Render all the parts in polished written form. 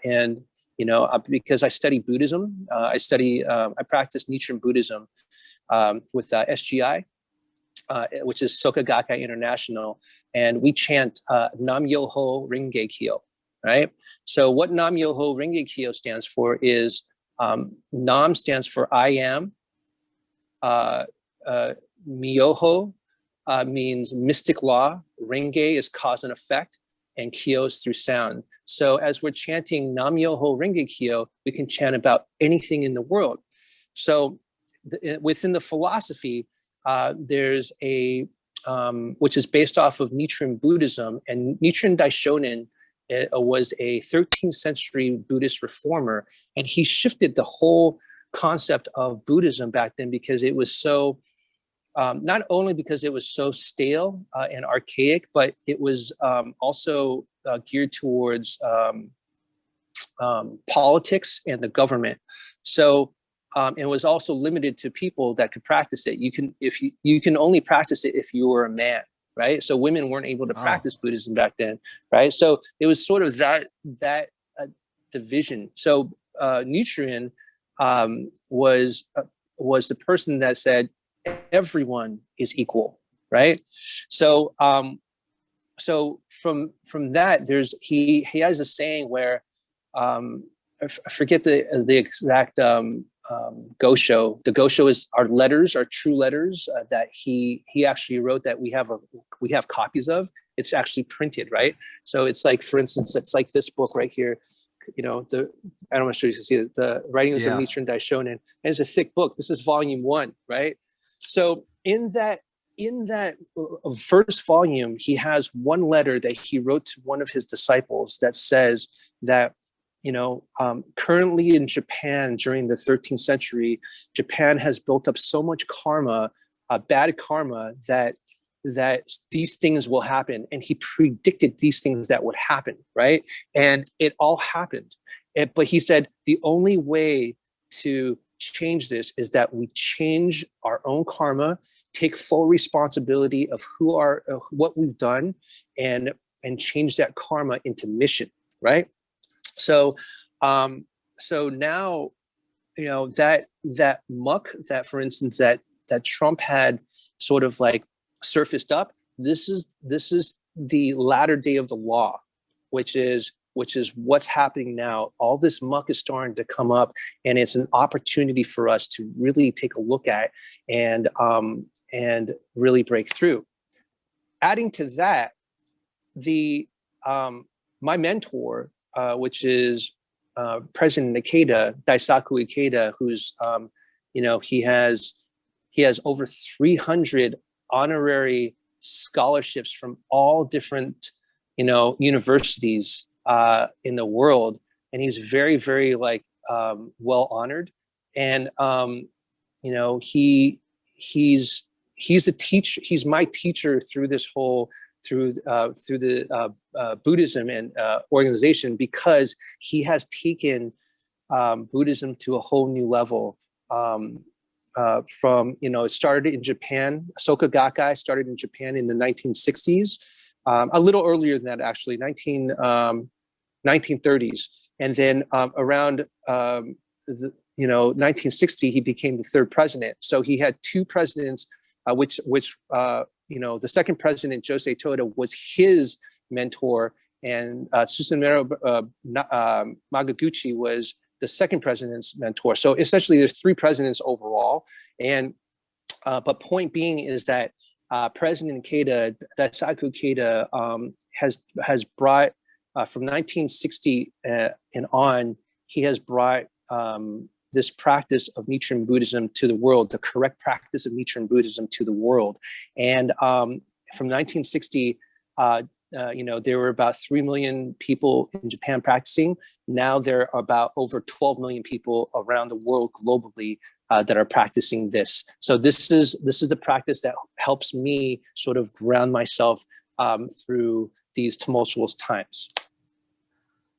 And because I study Buddhism, I practice Nichiren Buddhism with SGI, which is Soka Gakkai International, and we chant Nam Myoho Renge Kyo, right? So what Nam Myoho Renge Kyo stands for is Nam stands for I am, Myoho means mystic law, Renge is cause and effect, and Kyo is through sound. So as we're chanting Nam Myoho Renge Kyo, we can chant about anything in the world. So within the philosophy, there's a, which is based off of Nichiren Buddhism, and Nichiren Daishonin was a 13th century Buddhist reformer, and he shifted the whole concept of Buddhism back then because it was so, not only because it was so stale and archaic, but it was also geared towards politics and the government. So it was also limited to people that could practice it. You can only practice it if you were a man, right? So women weren't able to practice Buddhism back then, right? So it was sort of that division. So Nichiren was the person that said everyone is equal, right? So so from that, he has a saying where I forget the exact gosho. The gosho is our letters, our true letters that he actually wrote that we have copies of. It's actually printed, right? So it's like, for instance, it's like this book right here. I don't want to show you to see it. The writings of Nichiren Daishonin. And it's a thick book. This is volume 1, right? So in that first volume, he has one letter that he wrote to one of his disciples that says that, currently in Japan during the 13th century, Japan has built up so much karma, bad karma, that these things will happen. And he predicted these things that would happen, right? And it all happened. But he said, the only way to change this is that we change our own karma, take full responsibility of what we've done, and change that karma into mission, right? So so now that muck that, for instance, that Trump had sort of like surfaced up, this is the latter day of the law, which is what's happening now. All this muck is starting to come up, and it's an opportunity for us to really take a look at and really break through. Adding to that, my mentor, which is President Ikeda, Daisaku Ikeda, who's he has over 300 honorary scholarships from all different universities in the world, and he's very, very well honored. And he's a teacher. He's my teacher through this whole through the Buddhism and organization, because he has taken Buddhism to a whole new level. From it started in Japan. Soka Gakkai started in Japan in the 1960s, a little earlier than that actually, 1930s, and then around 1960 he became the third president. So he had two presidents, which the second president, Jose Toda, was his mentor, and Susanoo Magaguchi was the second president's mentor. So essentially there's three presidents overall. And but point being is that President Ikeda, Daisaku Ikeda, has brought from 1960 and on, he has brought this practice of Nichiren Buddhism to the world, the correct practice of Nichiren Buddhism to the world. And from 1960, there were about 3 million people in Japan practicing. Now there are about over 12 million people around the world globally that are practicing this. So this is the practice that helps me sort of ground myself through these tumultuous times.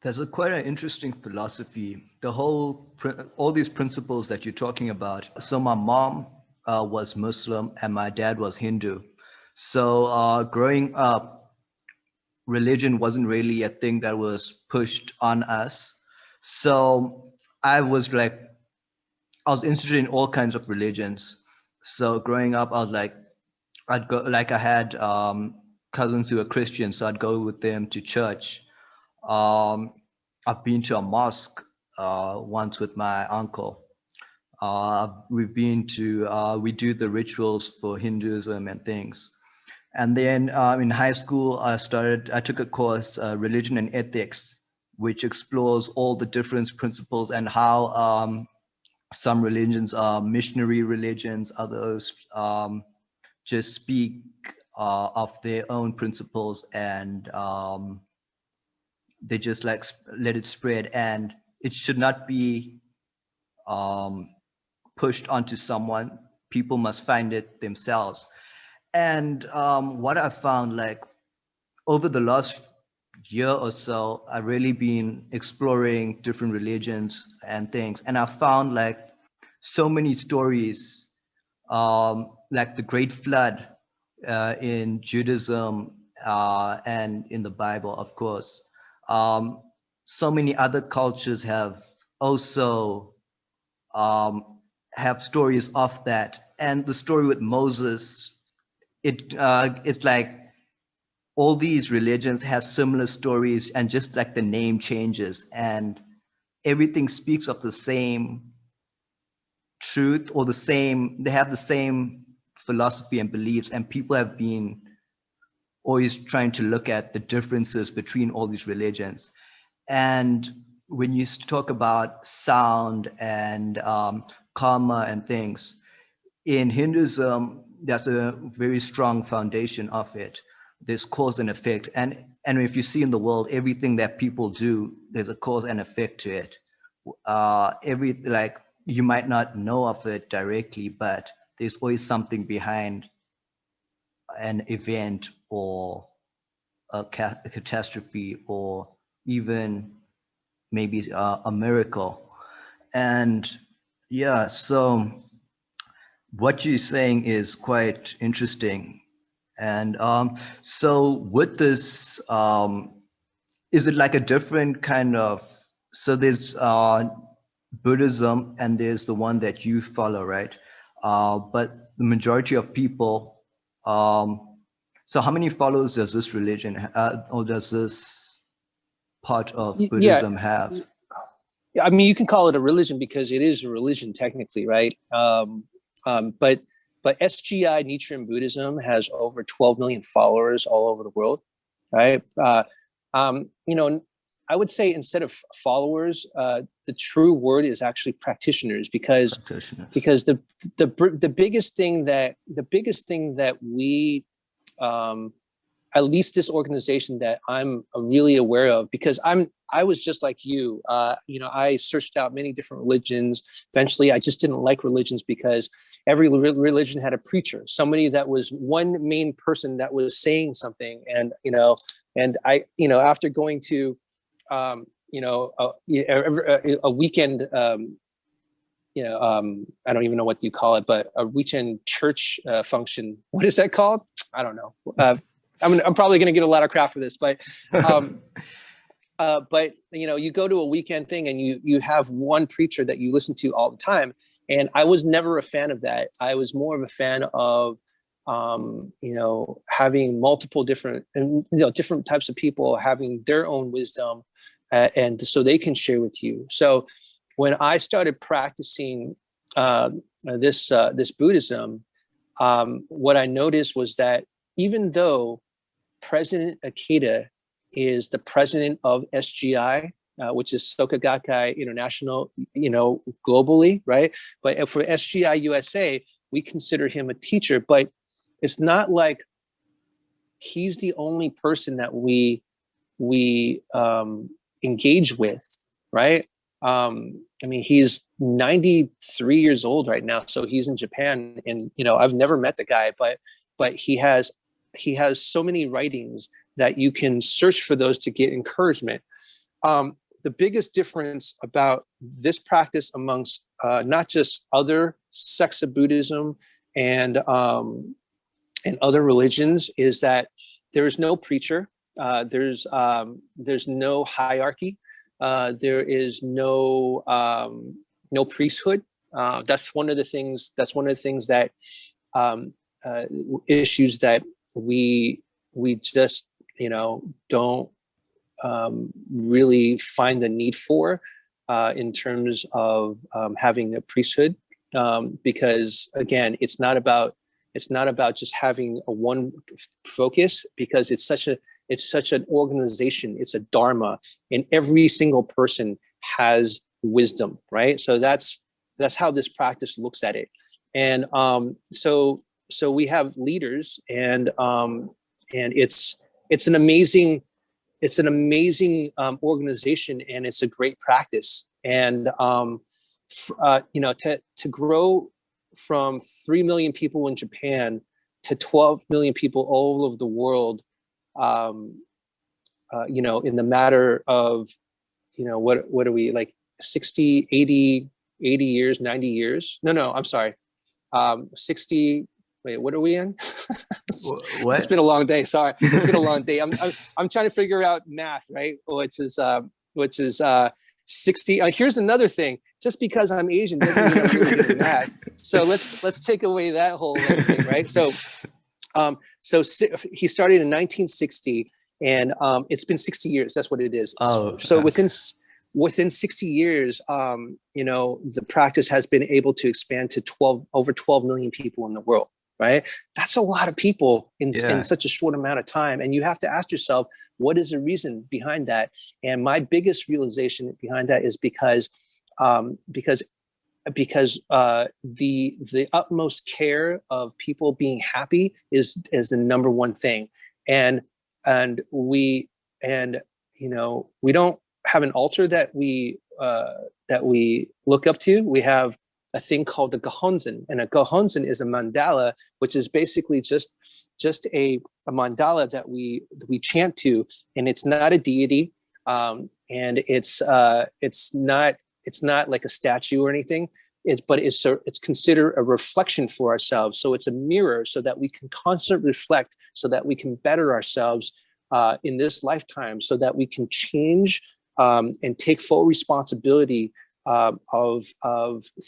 There's quite an interesting philosophy. All these principles that you're talking about. So my mom was Muslim and my dad was Hindu. So growing up, religion wasn't really a thing that was pushed on us. So I was interested in all kinds of religions. So growing up, I was like, I'd go, like I had cousins who were Christian, so I'd go with them to church. Um, I've been to a mosque once with my uncle. We've been to, we do the rituals for Hinduism and things. And then in high school, I took a course, Religion and Ethics, which explores all the different principles and how some religions are missionary religions, others just speak of their own principles, and they just like let it spread, and it should not be pushed onto someone. People must find it themselves. And what I found, like over the last year or so, I've really been exploring different religions and things, and I found like so many stories, like the Great Flood in Judaism and in the Bible, of course. So many other cultures have also have stories of that, and the story with Moses, it's like all these religions have similar stories, and just like the name changes, and everything speaks of the same truth, or they have the same philosophy and beliefs, and people have been always trying to look at the differences between all these religions. And when you talk about sound and karma and things, in Hinduism, there's a very strong foundation of it. There's cause and effect. And if you see in the world, everything that people do, there's a cause and effect to it. Like, you might not know of it directly, but there's always something behind an event, or a catastrophe, or even maybe a miracle. And yeah, so what you're saying is quite interesting. And so with this, is it like a different kind of, so there's Buddhism, and there's the one that you follow, right? But the majority of people, so how many followers does this religion or does this part of Yeah, Buddhism have? I mean, you can call it a religion because it is a religion technically, right? But SGI, Nichiren Buddhism, has over 12 million followers all over the world, right? You know, I would say instead of followers, the true word is actually practitioners, because the biggest thing that we at least this organization that I'm really aware of, because I was just like you, you know, I searched out many different religions. Eventually, I just didn't like religions because every religion had a preacher, somebody that was one main person that was saying something. And, you know, I, you know, after going to, you know, a weekend, you know, I don't even know what you call it, but a weekend church function. What is that called? I don't know. I'm probably going to get a lot of crap for this, but you know, you go to a weekend thing and you have one preacher that you listen to all the time. And I was never a fan of that. I was more of a fan of, you know, having multiple different, and you know, different types of people having their own wisdom, and so they can share with you. So when I started practicing this Buddhism, what I noticed was that even though President Akita is the president of SGI, which is Soka Gakkai International, you know, globally, right? But for SGI USA, we consider him a teacher, but it's not like he's the only person that we engage with, right? I mean, he's 93 years old right now, so he's in Japan, and you know, I've never met the guy, but he has so many writings that you can search for those to get encouragement. The biggest difference about this practice amongst not just other sects of Buddhism and other religions is that there is no preacher. there's no hierarchy. There is no priesthood. That's one of the things. That's one of the things that issues that we just don't really find the need for in terms of having a priesthood, because again, it's not about just having a one focus, because it's such an organization. It's a dharma, and every single person has wisdom, right? So that's how this practice looks at it. And so we have leaders, and it's an amazing organization, and it's a great practice. And to grow from 3 million people in Japan to 12 million people all over the world, in the matter of, what are we, like 60, 80 years, 90 years? No, I'm sorry. 60, wait, what are we in? What? It's been a long day. Sorry. It's been a long day. I'm trying to figure out math, right? Which is 60. Here's another thing. Just because I'm Asian doesn't mean I'm really good at math. So let's take away that whole thing, right? So he started in 1960, and it's been 60 years. That's what it is. Oh, so within 60 years, the practice has been able to expand to over 12 million people in the world, right? That's a lot of people in such a short amount of time. And you have to ask yourself, what is the reason behind that? And my biggest realization behind that is because the utmost care of people being happy is the number one thing. And we don't have an altar that we look up to. We have a thing called the Gohonzon, and a Gohonzon is a mandala, which is basically just a mandala that we chant to, and it's not a deity, and it's not like a statue or anything. But it's considered a reflection for ourselves. So it's a mirror, so that we can constantly reflect, so that we can better ourselves in this lifetime, so that we can change and take full responsibility of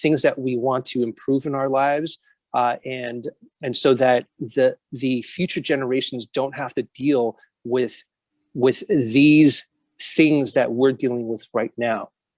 things that we want to improve in our lives, and so that the future generations don't have to deal with these things that we're dealing with right now.